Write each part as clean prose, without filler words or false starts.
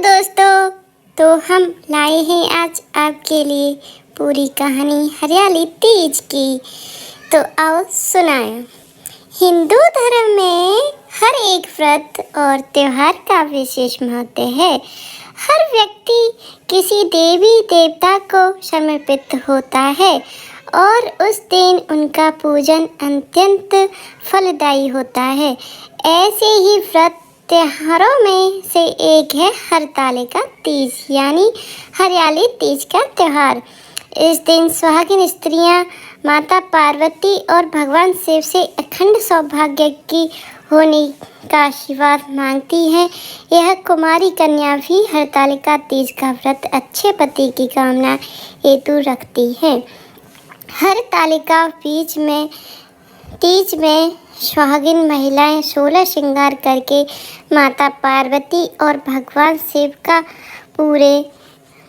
दोस्तों, तो हम लाए हैं आज आपके लिए पूरी कहानी हरियाली तीज की। तो आओ सुनाएं। हिंदू धर्म में हर एक व्रत और त्योहार का विशेष महत्व है। हर व्यक्ति किसी देवी देवता को समर्पित होता है और उस दिन उनका पूजन अत्यंत फलदायी होता है। ऐसे ही व्रत त्योहारों में से एक है हरतालिका तीज यानी हरियाली तीज का त्यौहार। इस दिन सुहागिन स्त्रियां माता पार्वती और भगवान शिव से अखंड सौभाग्य की होने का आशीर्वाद मांगती हैं। यह कुमारी कन्या भी हरतालिका तीज का व्रत अच्छे पति की कामना हेतु रखती है। हरतालिका तीज में सुहागिन महिलाएं 16 श्रृंगार करके माता पार्वती और भगवान शिव का पूरे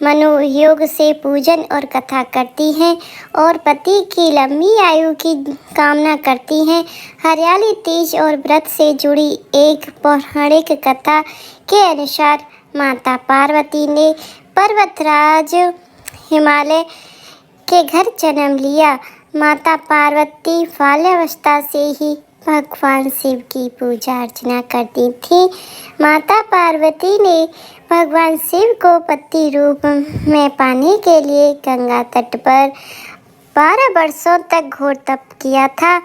मनोयोग से पूजन और कथा करती हैं और पति की लंबी आयु की कामना करती हैं। हरियाली तीज और व्रत से जुड़ी एक पौराणिक कथा के अनुसार माता पार्वती ने पर्वतराज हिमालय के घर जन्म लिया। माता पार्वती बाल्यावस्था से ही भगवान शिव की पूजा अर्चना करती थी। माता पार्वती ने भगवान शिव को पति रूप में पाने के लिए गंगा तट पर 12 वर्षों तक घोर तप किया था।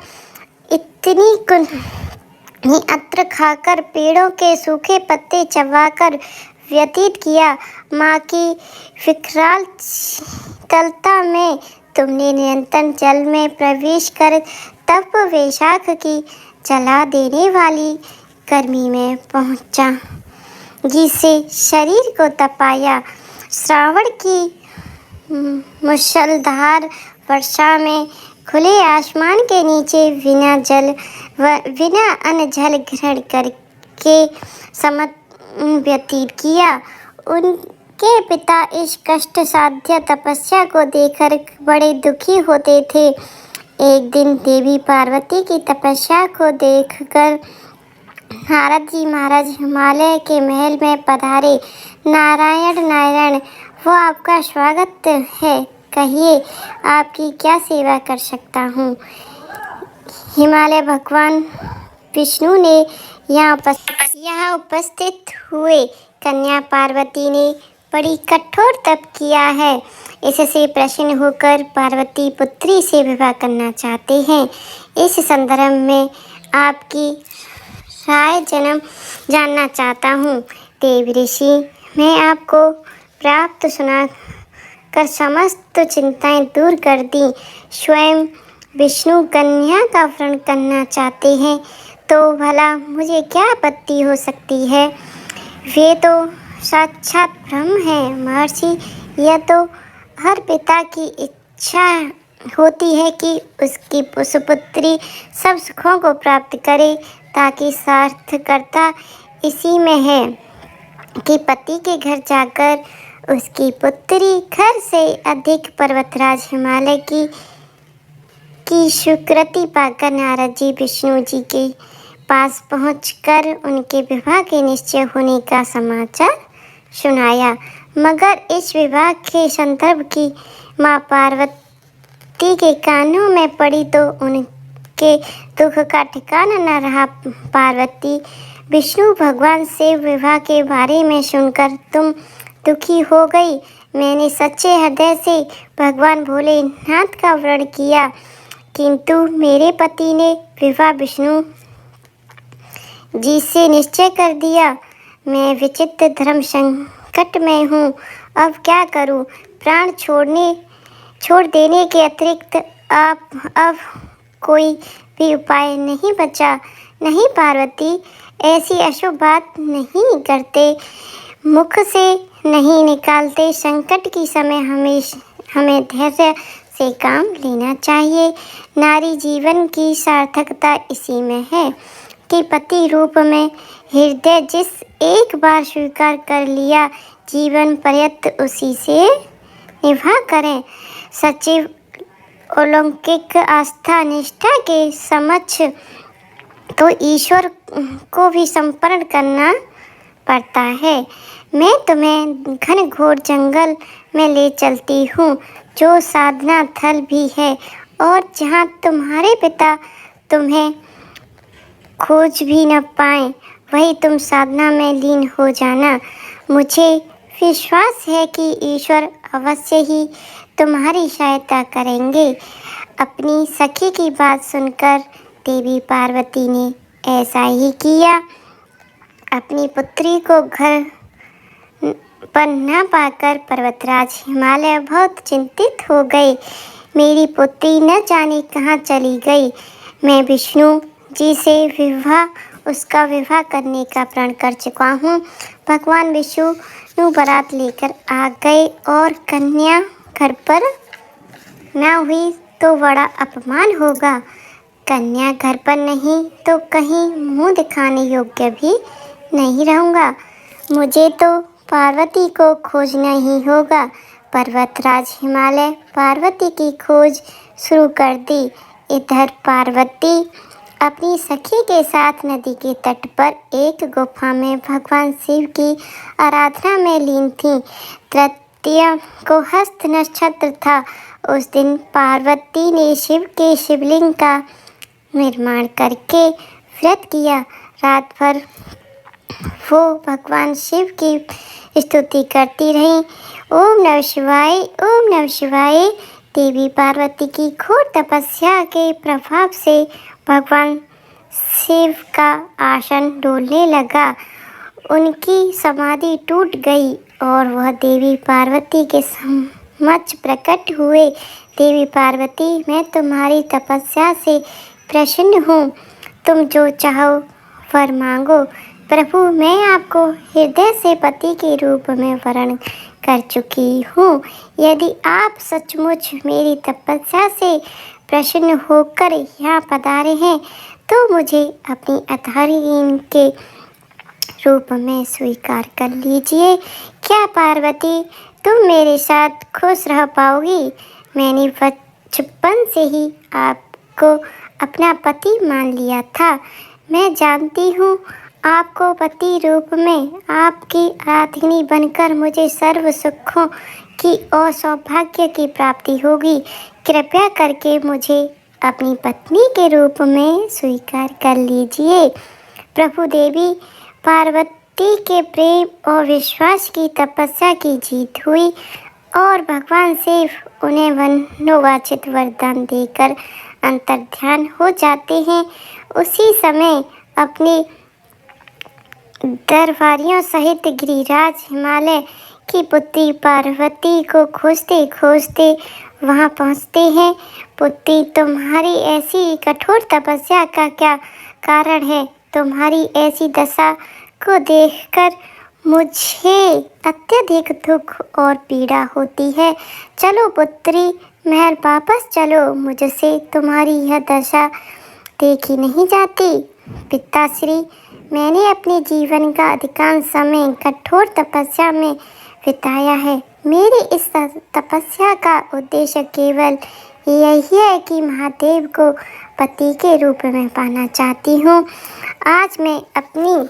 इतनी अत्र खाकर पेड़ों के सूखे पत्ते चबाकर व्यतीत किया। माँ की विकराल चलता में तुमने निरंतर जल में प्रवेश कर तप वैशाख की जला देने वाली गर्मी में पहुंचा, जिससे शरीर को तपाया। श्रावण की मुसलधार वर्षा में खुले आसमान के नीचे बिना अन्न जल ग्रहण करके समय व्यतीत किया। उनके पिता इस कष्ट साध्य तपस्या को देखकर बड़े दुखी होते थे। एक दिन देवी पार्वती की तपस्या को देखकर नारद जी महाराज हिमालय के महल में पधारे। नारायण, वो आपका स्वागत है, कहिए आपकी क्या सेवा कर सकता हूँ। हिमालय भगवान विष्णु ने यहाँ उपस्थित हुए। कन्या पार्वती ने बड़ी कठोर तप किया है। इससे प्रसन्न होकर पार्वती पुत्री से विवाह करना चाहते हैं। इस संदर्भ में आपकी राय जानना चाहता हूँ। देव ऋषि, मैं आपको प्राप्त सुना कर समस्त चिंताएं दूर कर दी। स्वयं विष्णु कन्या का वरण करना चाहते हैं तो भला मुझे क्या आपत्ति हो सकती है। वे तो साक्षात ब्रह्म है महर्षि। यह तो हर पिता की इच्छा होती है कि उसकी सुपुत्री सब सुखों को प्राप्त करे, ताकि सार्थकता इसी में है कि पति के घर जाकर उसकी पुत्री घर से अधिक पर्वतराज हिमालय की स्वीकृति पाकर नारद जी विष्णु जी के पास पहुंचकर उनके विवाह के निश्चय होने का समाचार सुनाया। मगर इस विवाह के संदर्भ की माँ पार्वती के कानों में पड़ी तो उनके दुख का ठिकाना न रहा। पार्वती, विष्णु भगवान से विवाह के बारे में सुनकर तुम दुखी हो गई। मैंने सच्चे हृदय से भगवान भोलेनाथ का वरण किया, किंतु मेरे पति ने विवाह विष्णु जी से निश्चय कर दिया। मैं विचित्र धर्म संकट में हूँ, अब क्या करूँ। प्राण छोड़ देने के अतिरिक्त अब कोई भी उपाय नहीं बचा। नहीं पार्वती, ऐसी अशुभ बात नहीं करते, मुख से नहीं निकालते। संकट की समय हमें धैर्य से काम लेना चाहिए। नारी जीवन की सार्थकता इसी में है कि पति रूप में हृदय जिस एक बार स्वीकार कर लिया, जीवन पर्यंत उसी से निभा करें। सचिव अलौकिक आस्था निष्ठा के समक्ष तो ईश्वर को भी समर्पण करना पड़ता है। मैं तुम्हें घनघोर जंगल में ले चलती हूँ, जो साधना थल भी है, और जहाँ तुम्हारे पिता तुम्हें खोज भी न पाए, वही तुम साधना में लीन हो जाना। मुझे विश्वास है कि ईश्वर अवश्य ही तुम्हारी सहायता करेंगे। अपनी सखी की बात सुनकर देवी पार्वती ने ऐसा ही किया। अपनी पुत्री को घर पर न पाकर पर्वतराज हिमालय बहुत चिंतित हो गए। मेरी पुत्री न जाने कहाँ चली गई। मैं विष्णु जी से उसका विवाह करने का प्रण कर चुका हूँ। भगवान विष्णु बारात लेकर आ गए और कन्या घर पर न हुई तो बड़ा अपमान होगा। कन्या घर पर नहीं तो कहीं मुंह दिखाने योग्य भी नहीं रहूँगा। मुझे तो पार्वती को खोजना ही होगा। पर्वतराज हिमालय पार्वती की खोज शुरू कर दी। इधर पार्वती अपनी सखी के साथ नदी के तट पर एक गुफा में भगवान शिव की आराधना में लीन थी। तृतीया को हस्त नक्षत्र था। उस दिन पार्वती ने शिव के शिवलिंग का निर्माण करके व्रत किया। रात भर वो भगवान शिव की स्तुति करती रही। ओम नमः शिवाय, ओम नमः शिवाय। देवी पार्वती की घोर तपस्या के प्रभाव से भगवान शिव का आसन डोलने लगा। उनकी समाधि टूट गई और वह देवी पार्वती के समक्ष प्रकट हुए। देवी पार्वती, मैं तुम्हारी तपस्या से प्रसन्न हूँ। तुम जो चाहो वर मांगो। प्रभु, मैं आपको हृदय से पति के रूप में वरण कर चुकी हूँ। यदि आप सचमुच मेरी तपस्या से प्रसन्न होकर यहाँ पधारे हैं तो मुझे अपनी अधर्म के रूप में स्वीकार कर लीजिए। क्या पार्वती, तुम मेरे साथ खुश रह पाओगी? मैंने बचपन से ही आपको अपना पति मान लिया था। मैं जानती हूँ आपको पति रूप में आपकी आराधनी बनकर मुझे सर्व सुखों की और सौभाग्य की प्राप्ति होगी। कृपया करके मुझे अपनी पत्नी के रूप में स्वीकार कर लीजिए। प्रभु, देवी पार्वती के प्रेम और विश्वास की तपस्या की जीत हुई और भगवान शिव उन्हें मनोवांछित वरदान देकर अंतर्ध्यान हो जाते हैं। उसी समय अपने दरबारियों सहित गिरिराज हिमालय की पुत्री पार्वती को खोजते खोजते वहां पहुंचते हैं। पुत्री, तुम्हारी ऐसी कठोर तपस्या का क्या कारण है? तुम्हारी ऐसी दशा को देखकर मुझे अत्यधिक दुख और पीड़ा होती है। चलो पुत्री, महल वापस चलो। मुझसे तुम्हारी यह दशा देखी नहीं जाती। पिताश्री, मैंने अपने जीवन का अधिकांश समय कठोर तपस्या में बिताया है। मेरी इस तपस्या का उद्देश्य केवल यही है कि महादेव को पति के रूप में पाना चाहती हूँ। आज मैं अपनी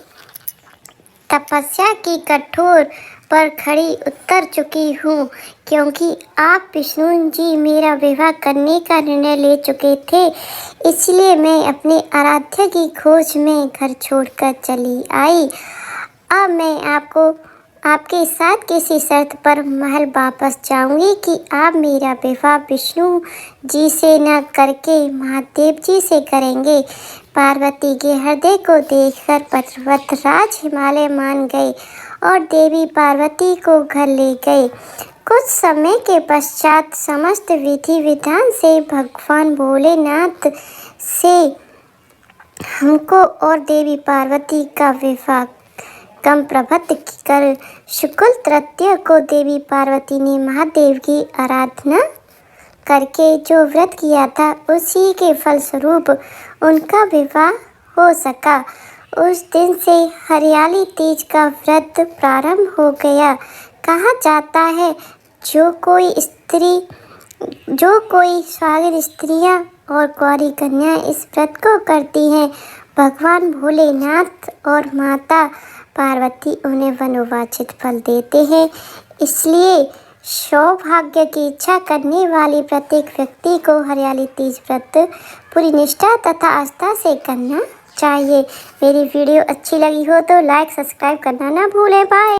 तपस्या की कठोर पर खड़ी उतर चुकी हूँ, क्योंकि आप विष्णु जी मेरा विवाह करने का निर्णय ले चुके थे। इसलिए मैं अपने आराध्य की खोज में घर छोड़कर चली आई। अब मैं आपके साथ किसी शर्त पर महल वापस जाऊंगी कि आप मेरा विवाह विष्णु जी से न करके महादेव जी से करेंगे। पार्वती के हृदय को देखकर पर्वतराज हिमालय मान गए और देवी पार्वती को घर ले गए। कुछ समय के पश्चात समस्त विधि विधान से भगवान भोलेनाथ से हमको और देवी पार्वती का विवाह क्रमबद्ध कर शुक्ल तृतीया को देवी पार्वती ने महादेव की आराधना करके जो व्रत किया था, उसी के फलस्वरूप उनका विवाह हो सका। उस दिन से हरियाली तीज का व्रत प्रारंभ हो गया। कहा जाता है जो कोई स्वागत स्त्रियां और गौरी कन्या इस व्रत को करती हैं, भगवान भोलेनाथ और माता पार्वती उन्हें मनोवांछित फल देते हैं। इसलिए सौभाग्य की इच्छा करने वाले प्रत्येक व्यक्ति को हरियाली तीज व्रत पूरी निष्ठा तथा आस्था से करना चाहिए। मेरी वीडियो अच्छी लगी हो तो लाइक सब्सक्राइब करना ना भूलें। बाय।